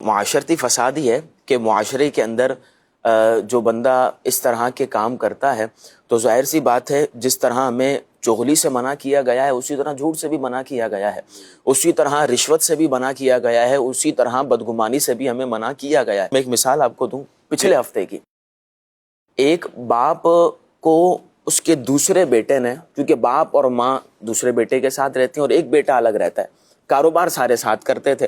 معاشرتی فساد ہی ہے کہ معاشرے کے اندر جو بندہ اس طرح کے کام کرتا ہے تو ظاہر سی بات ہے جس طرح ہمیں چغلی سے منع کیا گیا ہے اسی طرح جھوٹ سے بھی منع کیا گیا ہے، اسی طرح رشوت سے بھی منع کیا گیا ہے، اسی طرح بدگمانی سے بھی ہمیں منع کیا گیا ہے۔ میں ایک مثال آپ کو دوں پچھلے ہفتے کی۔ ایک باپ کو اس کے دوسرے بیٹے نے، کیونکہ باپ اور ماں دوسرے بیٹے کے ساتھ رہتے ہیں اور ایک بیٹا الگ رہتا ہے، کاروبار سارے ساتھ کرتے تھے،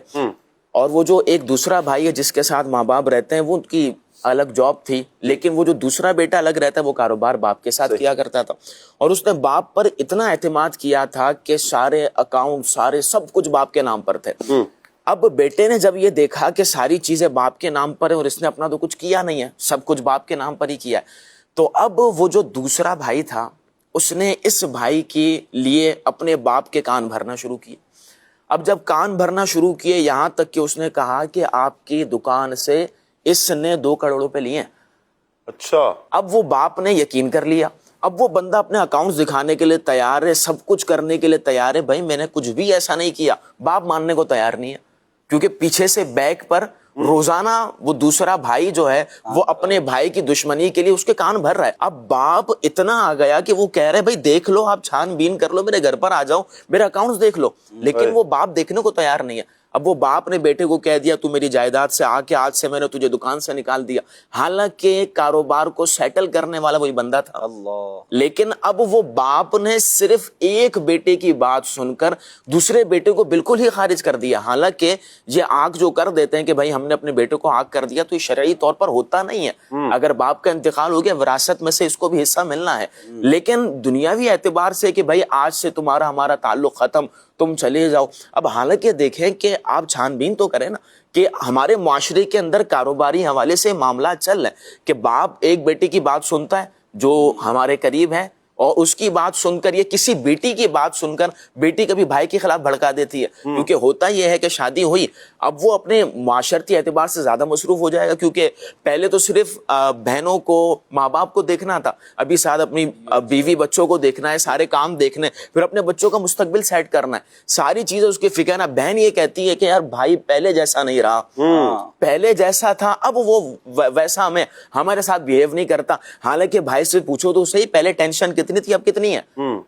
اور وہ جو ایک دوسرا بھائی ہے جس کے ساتھ ماں باپ رہتے ہیں وہ ان کی الگ جاب تھی، لیکن وہ جو دوسرا بیٹا الگ رہتا ہے وہ کاروبار باپ کے ساتھ کیا کرتا تھا، اور اس نے باپ پر اتنا اعتماد کیا تھا کہ سارے اکاؤنٹ سارے سب کچھ باپ کے نام پر تھے۔ اب بیٹے نے جب یہ دیکھا کہ ساری چیزیں باپ کے نام پر ہیں اور اس نے اپنا تو کچھ کیا نہیں ہے، سب کچھ باپ کے نام پر ہی کیا ہے، تو اب وہ جو دوسرا بھائی تھا اس نے اس بھائی کے لیے اپنے باپ کے کان بھرنا شروع کیے۔ اب جب کان بھرنا شروع کیے یہاں تک کہ اس نے کہا کہ آپ کی دکان سے اس نے 2 کروڑ روپے لیے ہیں۔ اچھا، اب وہ باپ نے یقین کر لیا، اب وہ بندہ اپنے اکاؤنٹس دکھانے کے لیے تیار ہے، سب کچھ کرنے کے لیے تیار ہے، بھائی میں نے کچھ بھی ایسا نہیں کیا، باپ ماننے کو تیار نہیں ہے، کیونکہ پیچھے سے بیک پر روزانہ وہ دوسرا بھائی جو ہے وہ اپنے بھائی کی دشمنی کے لیے اس کے کان بھر رہا ہے۔ اب باپ اتنا آ گیا کہ وہ کہہ رہے بھائی دیکھ لو، آپ چھان بین کر لو، میرے گھر پر آ جاؤ، میرے اکاؤنٹس دیکھ لو، لیکن وہ باپ دیکھنے کو تیار نہیں ہے۔ اب وہ باپ نے بیٹے کو کہہ دیا تو میری جائیداد سے آ کے آج سے میں نے تجھے دکان سے نکال دیا، حالانکہ کاروبار کو سیٹل کرنے والا وہی بندہ تھا۔ لیکن اب وہ باپ نے صرف ایک بیٹے کی بات سن کر دوسرے بیٹے کو بالکل ہی خارج کر دیا، حالانکہ یہ آنکھ جو کر دیتے ہیں کہ بھائی ہم نے اپنے بیٹے کو آنکھ کر دیا تو یہ شرعی طور پر ہوتا نہیں ہے، اگر باپ کا انتقال ہو گیا وراثت میں سے اس کو بھی حصہ ملنا ہے، لیکن دنیاوی اعتبار سے کہ بھائی آج سے تمہارا ہمارا تعلق ختم، تم چلے جاؤ۔ اب حالانکہ دیکھیں کہ آپ چھان بین تو کریں نا کہ ہمارے معاشرے کے اندر کاروباری حوالے سے معاملات چل رہے ہیں کہ باپ ایک بیٹے کی بات سنتا ہے جو ہمارے قریب ہے، اور اس کی بات سن کر یا کسی بیٹی کی بات سن کر بیٹی کبھی بھائی کے خلاف بھڑکا دیتی ہے، کیونکہ ہوتا یہ ہے کہ شادی ہوئی اب وہ اپنے معاشرتی اعتبار سے زیادہ مصروف ہو جائے گا، کیونکہ پہلے تو صرف بہنوں کو ماں باپ کو دیکھنا تھا، ابھی ساتھ اپنی بیوی بچوں کو دیکھنا ہے، سارے کام دیکھنے، پھر اپنے بچوں کا مستقبل سیٹ کرنا ہے، ساری چیزیں اس کی فکر ہے۔ بہن یہ کہتی ہے کہ یار بھائی پہلے جیسا نہیں رہا، پہلے جیسا تھا اب وہ ویسا ہمارے ساتھ بیہیو نہیں کرتا، حالانکہ بھائی سے پوچھو تو صحیح پہلے ٹینشن کتنی تھی اب کتنی ہے،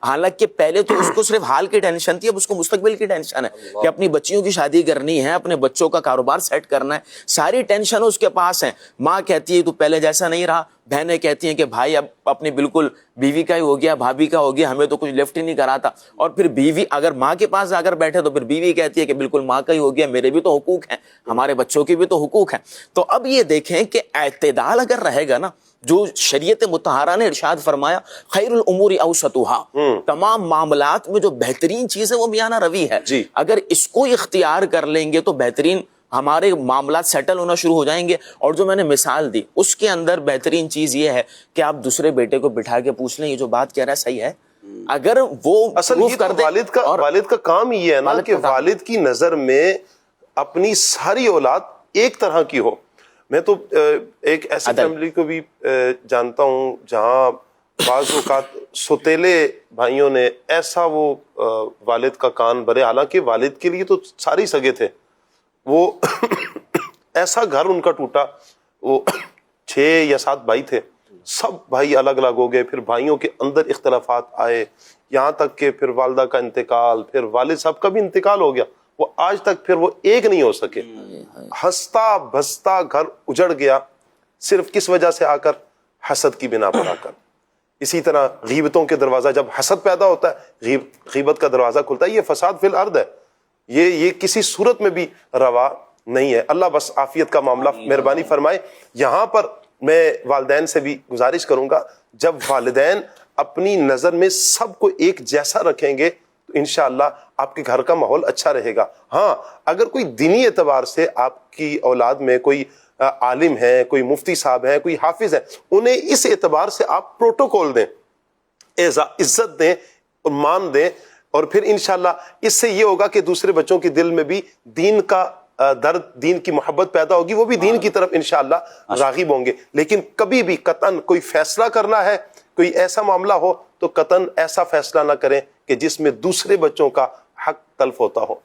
حالانکہ پہلے تو اس کو صرف حال کی ٹینشن تھی، اب اس کو مستقبل کی ٹینشن ہے کہ اپنی بچیوں کی شادی کرنی ہے، اپنے بچوں کا کاروبار سیٹ کرنا ہے، ساری ٹینشن اس کے پاس ہے۔ ماں کہتی ہے تو پہلے جیسا نہیں رہا، بہنیں کہتی ہیں کہ بھائی اب اپنی بالکل بیوی کا ہی ہو گیا، بھابھی کا ہو گیا، ہمیں تو کچھ لفٹ ہی نہیں کراتا، اور پھر بیوی اگر ماں کے پاس جا کر بیٹھے تو پھر بیوی کہتی ہے کہ بالکل ماں کا ہی ہو گیا، میرے بھی تو حقوق ہیں، ہمارے بچوں کے بھی تو حقوق ہیں۔ تو اب یہ دیکھیں کہ اعتدال اگر رہے گا نا، جو شریعت مطہرہ نے ارشاد فرمایا خیر الامور اوسطها، تمام معاملات میں جو بہترین چیز ہے وہ میانہ روی ہے، اگر اس کو اختیار کر لیں گے تو بہترین ہمارے معاملات سیٹل ہونا شروع ہو جائیں گے۔ اور جو میں نے مثال دی اس کے اندر بہترین چیز یہ ہے کہ آپ دوسرے بیٹے کو بٹھا کے پوچھ لیں یہ جو بات کہہ رہا ہے صحیح ہے، اگر وہ اصل یہ تو والد کا کام ہی ہے نا کہ والد کی نظر میں اپنی ساری اولاد ایک طرح کی ہو۔ میں تو ایک ایسی فیملی کو بھی جانتا ہوں جہاں بعض اوقات سوتیلے بھائیوں نے ایسا وہ والد کا کان بھرے، حالانکہ والد کے لیے تو سارے سگے تھے، وہ ایسا گھر ان کا ٹوٹا، وہ 6 یا 7 بھائی تھے، سب بھائی الگ الگ ہو گئے، پھر بھائیوں کے اندر اختلافات آئے، یہاں تک کہ پھر والدہ کا انتقال، پھر والد صاحب کا بھی انتقال ہو گیا، وہ آج تک پھر وہ ایک نہیں ہو سکے، ہنستا بھستا گھر اجڑ گیا، صرف کس وجہ سے آ کر حسد کی بنا پر آ کر۔ اسی طرح غیبتوں کے دروازہ، جب حسد پیدا ہوتا ہے غیبت کا دروازہ کھلتا ہے، یہ فساد فی الارض ہے، یہ کسی صورت میں بھی روا نہیں ہے۔ اللہ بس عافیت کا معاملہ مہربانی فرمائے۔ یہاں پر میں والدین سے بھی گزارش کروں گا، جب والدین اپنی نظر میں سب کو ایک جیسا رکھیں گے تو انشاءاللہ آپ کے گھر کا ماحول اچھا رہے گا۔ ہاں اگر کوئی دینی اعتبار سے آپ کی اولاد میں کوئی عالم ہے، کوئی مفتی صاحب ہے، کوئی حافظ ہے، انہیں اس اعتبار سے آپ پروٹوکول دیں، عزت دیں اور مان دیں، اور پھر انشاءاللہ اس سے یہ ہوگا کہ دوسرے بچوں کے دل میں بھی دین کا درد، دین کی محبت پیدا ہوگی، وہ بھی دین کی طرف انشاءاللہ راغب ہوں گے۔ لیکن کبھی بھی قطعاً کوئی فیصلہ کرنا ہے، کوئی ایسا معاملہ ہو تو قطعاً ایسا فیصلہ نہ کریں کہ جس میں دوسرے بچوں کا حق تلف ہوتا ہو۔